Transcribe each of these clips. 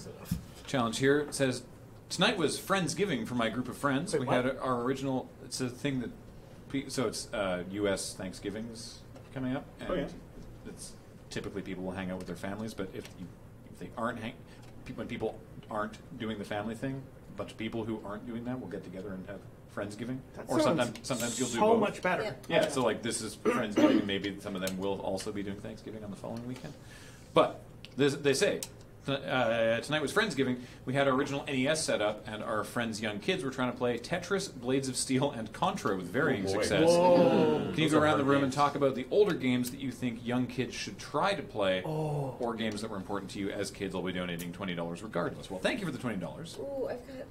close enough. Challenge here says, tonight was Friendsgiving for my group of friends. Wait, we what? had our original. It's a thing that. So it's U.S. Thanksgiving's coming up, and it's typically people will hang out with their families. But if they aren't when people aren't doing the family thing, a bunch of people who aren't doing that will get together and have Friendsgiving. Or sometimes you'll do so both. much better. Yeah, so like this is Friendsgiving, and maybe some of them will also be doing Thanksgiving on the following weekend. But they say, tonight was Friendsgiving. We had our original NES set up, and our friends' young kids were trying to play Tetris, Blades of Steel, and Contra with varying success. Whoa. Can you go around the room and talk about the older games that you think young kids should try to play, or games that were important to you as kids? I'll be donating $20 regardless. Well, thank you for the $20. Ooh, I've got...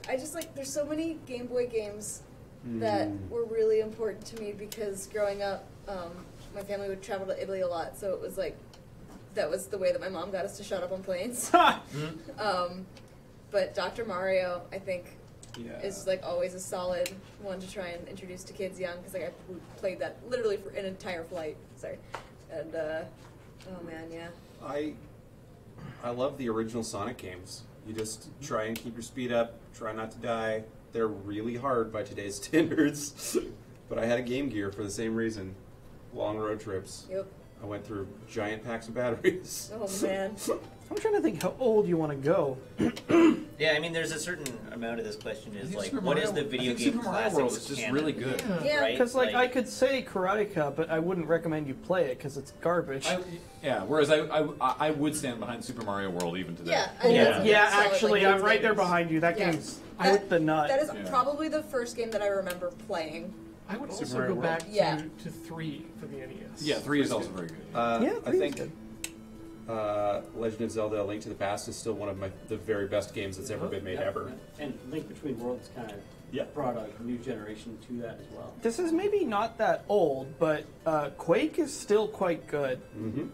I just like, there's so many Game Boy games that were really important to me because growing up, my family would travel to Italy a lot, so it was like, that was the way that my mom got us to shut up on planes. But Dr. Mario, I think, is like always a solid one to try and introduce to kids young, because like I played that literally for an entire flight. Sorry. And, oh man, yeah. I love the original Sonic games. You just try and keep your speed up, try not to die. They're really hard by today's standards. But I had a Game Gear for the same reason. Long road trips. Yep. I went through giant packs of batteries. Oh man. I'm trying to think how old you want to go. Yeah, I mean, there's a certain amount of this question is like, Super what Mario, is the video game Super Mario classics World is just canon, really good. Yeah. right? Because I could say Karateka, but I wouldn't recommend you play it because it's garbage. Whereas I would stand behind Super Mario World even today. Yeah. I mean, that's a Yeah, solid, actually, like, I'm right there games. behind you. That Yeah. game's That- out the nut. That is probably the first game that I remember playing. I would Super also Mario go World. back Yeah. to 3 for the NES. Yeah, 3 is also very good. Yeah, I 3 is think good. Legend of Zelda: A Link to the Past is still one of the very best games that's ever been made ever. And Link Between Worlds kind of brought a new generation to that as well. This is maybe not that old, but Quake is still quite good. Mm-hmm.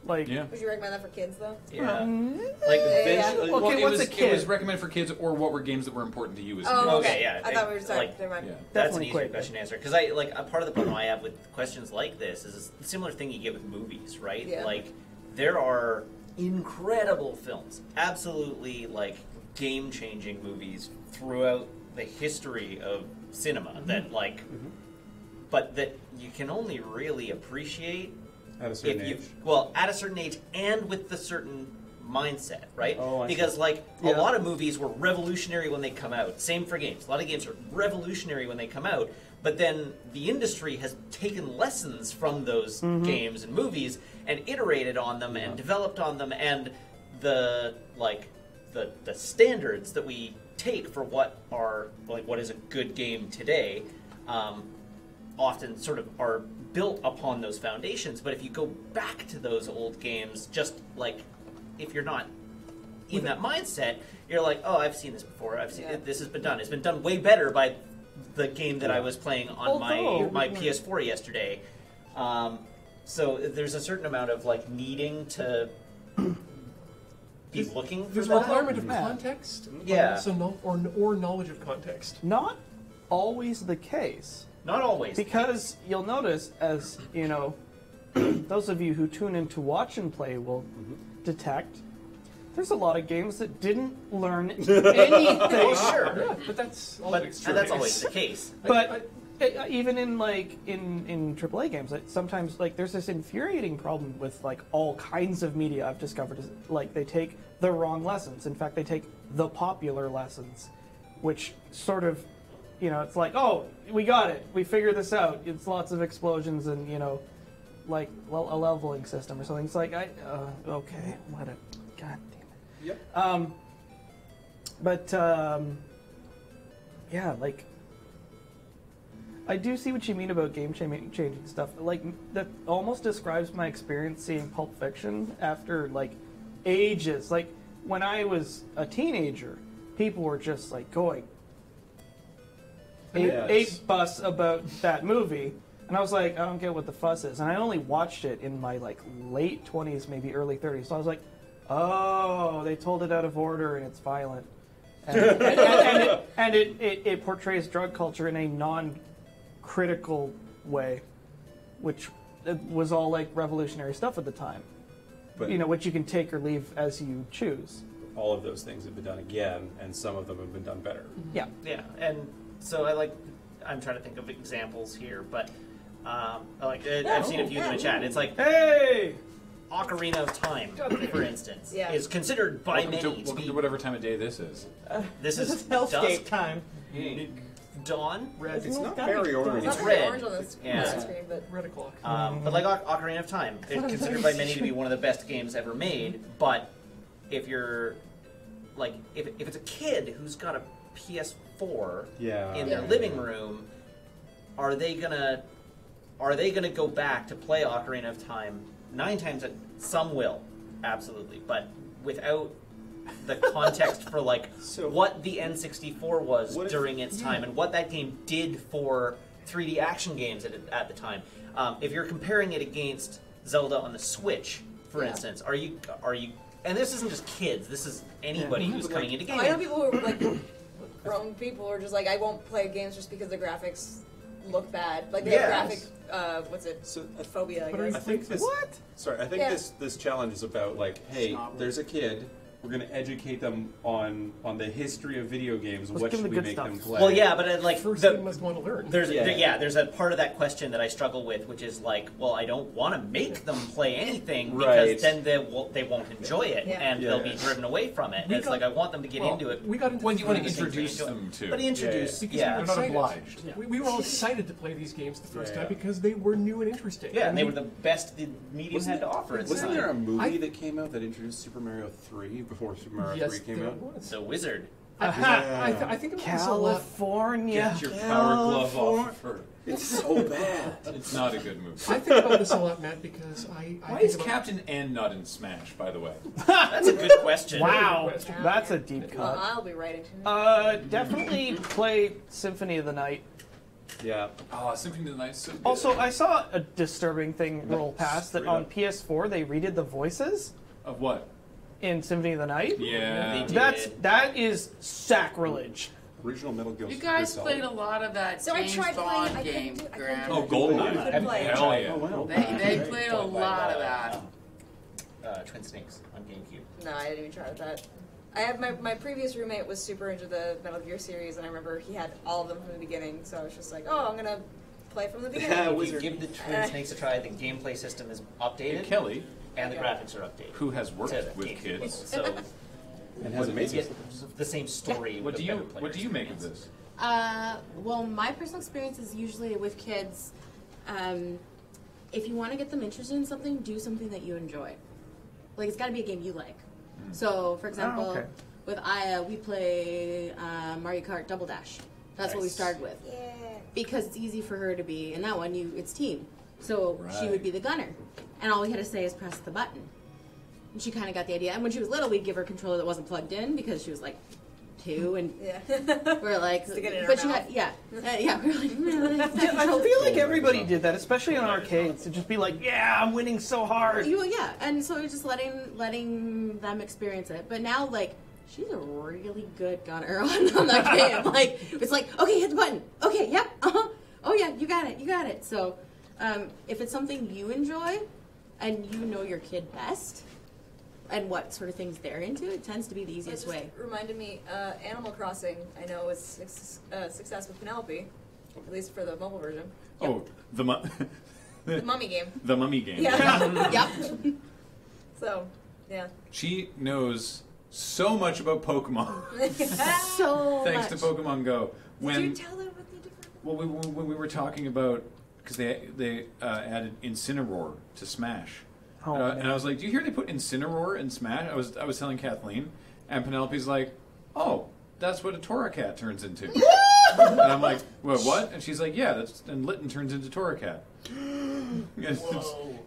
Like, Would you recommend that for kids though? Yeah. Like, eventually- okay, Well, what's a kid? It was recommended for kids, or what were games that were important to you as a kid? Oh, Okay, okay. yeah. I thought we were sorry. Like, Never mind. Yeah. That's an Definitely easier Quake. question to answer because I like a part of the problem I have with questions like this is a similar thing you get with movies, right? Yeah. Like there are incredible films, absolutely like game-changing movies throughout the history of cinema that like, but that you can only really appreciate At a certain if you age. at a certain age and with the certain mindset, right? Oh, I see. Because like a Yeah. lot of movies were revolutionary when they come out. Same for games. A lot of games are revolutionary when they come out, but then the industry has taken lessons from those games and movies and iterated on them and developed on them, and the standards that we take for what is a good game today often sort of are built upon those foundations. But if you go back to those old games, just like if you're not in that mindset, you're like, oh, I've seen this before. I've seen this has been done. It's been done way better by the game that I was playing on my PS4 yesterday. So there's a certain amount of like needing to be looking for There's a that. requirement of context, Yeah. or knowledge of context. Not always the case. Not always. Because you'll notice, as you know, those of you who tune in to watch and play will detect, there's a lot of games that didn't learn anything. Oh, sure. Yeah, but that's But always true. that's always the case. But even in like in AAA games, like, sometimes like there's this infuriating problem with like all kinds of media I've discovered is like they take the wrong lessons. In fact, they take the popular lessons, which sort of, you know, it's like, oh, we got it, we figured this out. It's lots of explosions and, you know, like a leveling system or something. It's like okay, what a god damn it. Yep. Yeah, like, I do see what you mean about game-changing stuff. Like, that almost describes my experience seeing Pulp Fiction after, like, ages. Like, when I was a teenager, people were just, like, going ape bus about that movie. And I was like, I don't get what the fuss is. And I only watched it in my, like, late 20s, maybe early 30s. So I was like, oh, they told it out of order and it's violent. And it portrays drug culture in a non-critical way, which was all like revolutionary stuff at the time. But which you can take or leave as you choose. all of those things have been done again, and some of them have been done better. Yeah. Yeah, and so I'm trying to think of examples here, but I've seen a few in the chat. It's like, Hey! Ocarina of Time, for instance, Yeah. is considered by many to welcome be. to whatever time of day this is. This is Hellscape dusk, time. dawn. Red. It's not very orange. It's It's not very red. orange on the Yeah. screen, but Red o'clock. But like Ocarina of Time, it's considered by many to be one of the best games ever made. But if you're like, if it's a kid who's got a PS4 Yeah. in their living room, are they gonna go back to play Ocarina of Time? 9 times some will, absolutely, but without the context for like So- what the N64 was What if- during its time and what that game did for 3D action games at the time. If you're comparing it against Zelda on the Switch, for Yeah. instance, are you? And this isn't just kids. This is anybody who's coming into I know gaming. people who are like grown people who are just like, I won't play games just because the graphics look bad. Like they have graphic, what's it? So Phobia, I But are guess. I think this. What? Sorry, I think Yeah. this challenge is about like, hey, Snobbery. there's a kid. We're going to educate them on the history of video games. Let's What give should them we the good make stuff. them play? Well, yeah, but like First, the, they must want to learn. There's Yeah. there's a part of that question that I struggle with, which is like, well, I don't want to make them play anything Right. because then they won't enjoy it Yeah. and Yeah. they'll be driven away from it. We It's got- like I want them to get into it. We got into When this you want to first introduce enjoy- them to. But introduce, because yeah, we were They're not excited. obliged. We were all excited to play these games the first Yeah. time because they were new and interesting. yeah, and they were the best the medium Wasn't had to offer at the Wasn't there a time. movie that came out that introduced Super Mario 3 before Super Mario Yes, 3 came there out? was. The Wizard. I think about this a lot. California. Get your power glove off of her. It's so bad. It's not a good movie. I think about this a lot, Matt, because I Why think is about, Captain N not in Smash, by the way? That's a good question. Wow, question. that's a deep Well, cut. I'll be writing to Definitely play Symphony of the Night. Yeah. Oh, Symphony of the Night is so good. Also, I saw a disturbing thing roll past that Straight on up. PS4 they redid the voices Of what? in Symphony of the Night. Yeah. They That is sacrilege. Original Metal Gear. You guys Solid. played a lot of that So I James tried playing, Bond I couldn't game, do it, I couldn't Graham. do Oh, it. GoldenEye. I couldn't play it. Hell yeah. Oh, wow. They played a lot of that. Twin Snakes on GameCube. No, I didn't even try with that. I have my previous roommate was super into the Metal Gear series, and I remember he had all of them from the beginning. So I was just like, oh, I'm gonna play from the beginning. If you give the Twin Snakes a try, the gameplay system is updated Hey, Kelly, and the graphics are updated. who has worked to with GameCube. kids, So And has you amazing. get the same story. what with do a you better what do you make of experience. this? Well, my personal experience is usually with kids. If you want to get them interested in something, do something that you enjoy. Like, it's got to be a game you like. So, for example, okay. with Aya, we play Mario Kart Double Dash. That's what we Nice. started with. Yeah. Because it's easy for her to be, in that one, it's team. So she Right. would be the gunner. And all we had to say is press the button. And she kind of got the idea. And when she was little, we'd give her a controller that wasn't plugged in because she was like 2 and Yeah. we're like, Stick it in her but she mouth. had, yeah, we're like, I feel like everybody did that, especially in arcades. To just be like, yeah, I'm winning so hard. yeah, and so we're just letting them experience it. But now, like, she's a really good gunner on that game. Like, it's like, okay, hit the button. Okay, yep, oh yeah, you got it. So, if it's something you enjoy, and you know your kid best, and what sort of things they're into, it tends to be the It easiest just way. reminded me, Animal Crossing, I know was success with Penelope, at least for the mobile version. Oh, the The mummy game. the mummy game. Yeah. Yep. So, yeah. She knows so much about Pokemon. So Thanks much. to Pokemon Go. Did you tell them what the difference? Well, when we were talking about, because they added Incineroar to Smash, Oh, and I was like, "Do you hear they put Incineroar in Smash?" I was telling Kathleen, and Penelope's like, "Oh, that's what a Torracat turns into." And I'm like, "Well, what?" And she's like, "Yeah, and Litten turns into Torracat." Whoa.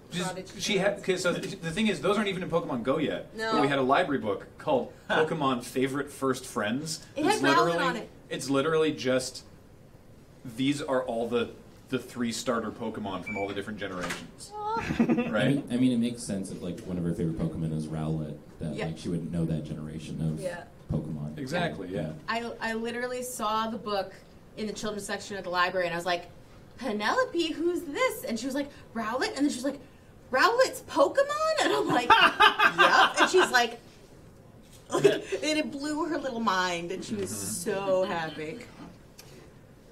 She had so the thing is, those aren't even in Pokemon Go yet. No. But we had a library book called Pokemon Favorite First Friends. It had Rowlet on it. It's literally just these are all the 3 starter Pokemon from all the different generations, right? I mean, it makes sense if like one of her favorite Pokemon is Rowlet, that Yeah. like she would know that generation of Yeah. Pokemon. Exactly, yeah. I literally saw the book in the children's section at the library, and I was like, Penelope, who's this? And she was like, Rowlet? And then she was like, Rowlet's Pokemon? And I'm like, yep. And she's like, and it blew her little mind, and she was so happy.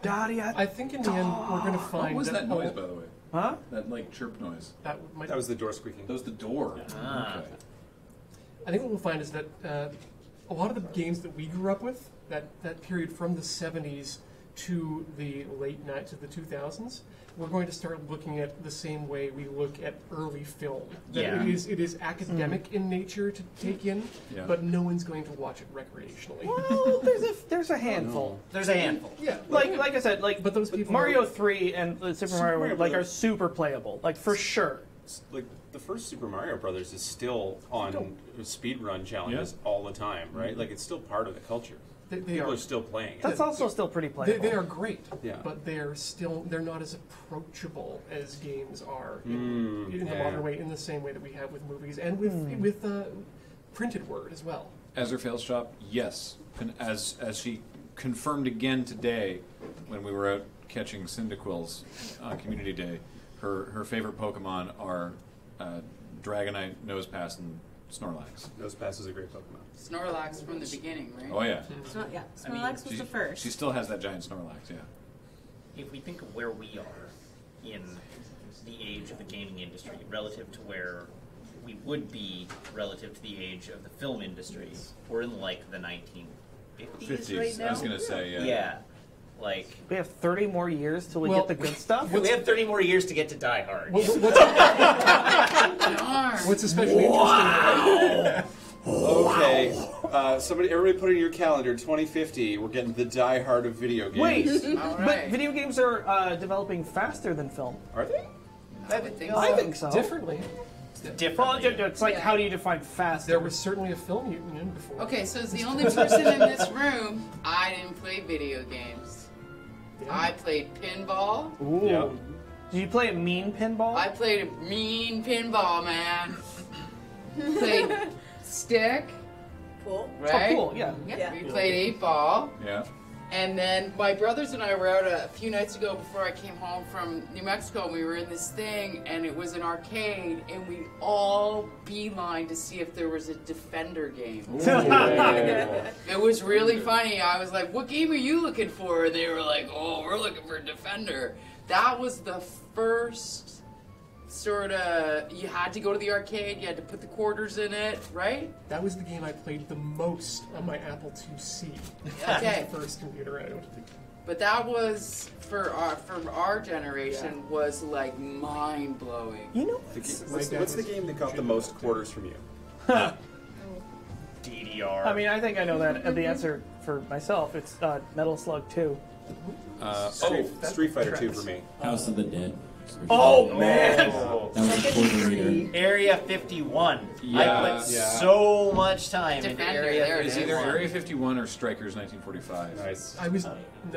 I think in the end we're going to find. What was that noise, by the way? Huh? That like chirp noise. That was the door squeaking. That was the door. Ah. Okay. I think what we'll find is that a lot of the games that we grew up with, that period from the 70s to the late nights of the 2000s, we're going to start looking at the same way we look at early film. That Yeah. it is academic in nature to take in, Yeah. but no one's going to watch it recreationally. Well, there's a handful. There's a handful. Yeah, Like I said, but those people Mario 3 and Super Mario Mario like are Brothers. super playable, like for sure. Like the first Super Mario Brothers is still on speedrun challenges all the time, right? Like it's still part of the culture. They People are are still playing it. That's also still pretty playable. they are great, Yeah. but they're not as approachable as games are in the yeah. modern way, in the same way that we have with movies and with printed word as well. Ezra Fails Shop, yes. As she confirmed again today when we were out catching Cyndaquils on Community Day, her favorite Pokemon are Dragonite, Nosepass, and Snorlax. Nosepass is a great Pokemon. Snorlax from the beginning, right? Oh yeah. Yeah, I mean, Snorlax was the first. She still has that giant Snorlax, yeah. If we think of where we are in the age of the gaming industry relative to where we would be relative to the age of the film industry, we're in like the 1950s 50s, right now. I was going to say, yeah. Yeah. Like, We have 30 more years till we Well, get the good stuff. we have 30 more years to get to Die Hard. Darn. What's especially interesting? Okay, everybody put in your calendar 2050. We're getting the Die Hard of video games. Wait, All but right. video games are developing faster than film. Are they? I would think I so. think so. Differently, Well, Differently. it's like, Yeah. how do you define fast? there was certainly a film union before. Okay, so as the only person in this room, I didn't play video games. I played pinball. Ooh. Yeah. Did you play a mean pinball? I played a mean pinball, man. Played stick, Cool. right? Oh, cool, yeah. Yeah. We played 8-ball. Yeah. And then my brothers and I were out a few nights ago before I came home from New Mexico. And we were in this thing, and it was an arcade, and we all beeline to see if there was a Defender game. It was really funny. I was like, "What game are you looking for?" And they were like, "Oh, we're looking for Defender." That was the first sort of. You had to go to the arcade. You had to put the quarters in it, right? That was the game I played the most on my Apple IIc. Okay. The first computer out. But that was for our generation was like mind blowing. You know, What's the game that got the most quarters from you? DDR. I mean, I think I know that the answer for myself. It's Metal Slug 2. Street Fighter 2 for me. House of the Dead. Oh, man! Oh. That was a quarter reader. Area 51. Yeah, I put so much time into Defender, Area there it It's is. 51. either Area 51 or Strikers 1945. Nice. I was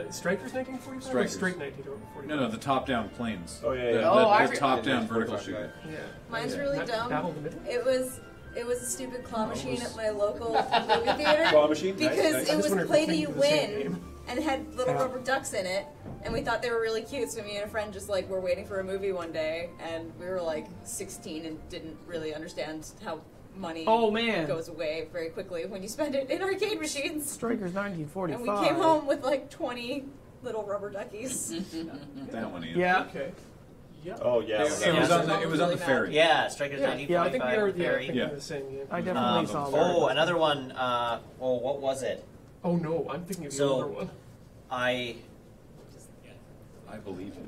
Strikers 1945 or Strikers. Straight 1945. No, the top-down planes. Oh, yeah, The, yeah. the, Oh, I the re- top-down Yeah, vertical 45 shooter. Yeah. Mine's really dumb. Battle of the Middle. It was a stupid claw machine at my local movie theater. Claw machine? Nice, Because nice. it I was just wonder if play we're to you thinking of the same win game. and had little rubber ducks in it. And we thought they were really cute, so me and a friend just like were waiting for a movie one day, and we were like 16 and didn't really understand how money Oh, man. goes away very quickly when you spend it in arcade machines. Strikers And 1945. we came home with like 20 little rubber duckies. That one, Ian. Yeah. Okay. Yeah. Oh, yeah. It was on the ferry. Yeah, Strikers Yeah, I think we 1945 are Ferry. thinking Yeah. of the same game. I definitely saw that. Oh, another one. What was it? Oh no, I'm thinking of the So- older one. I I believe you.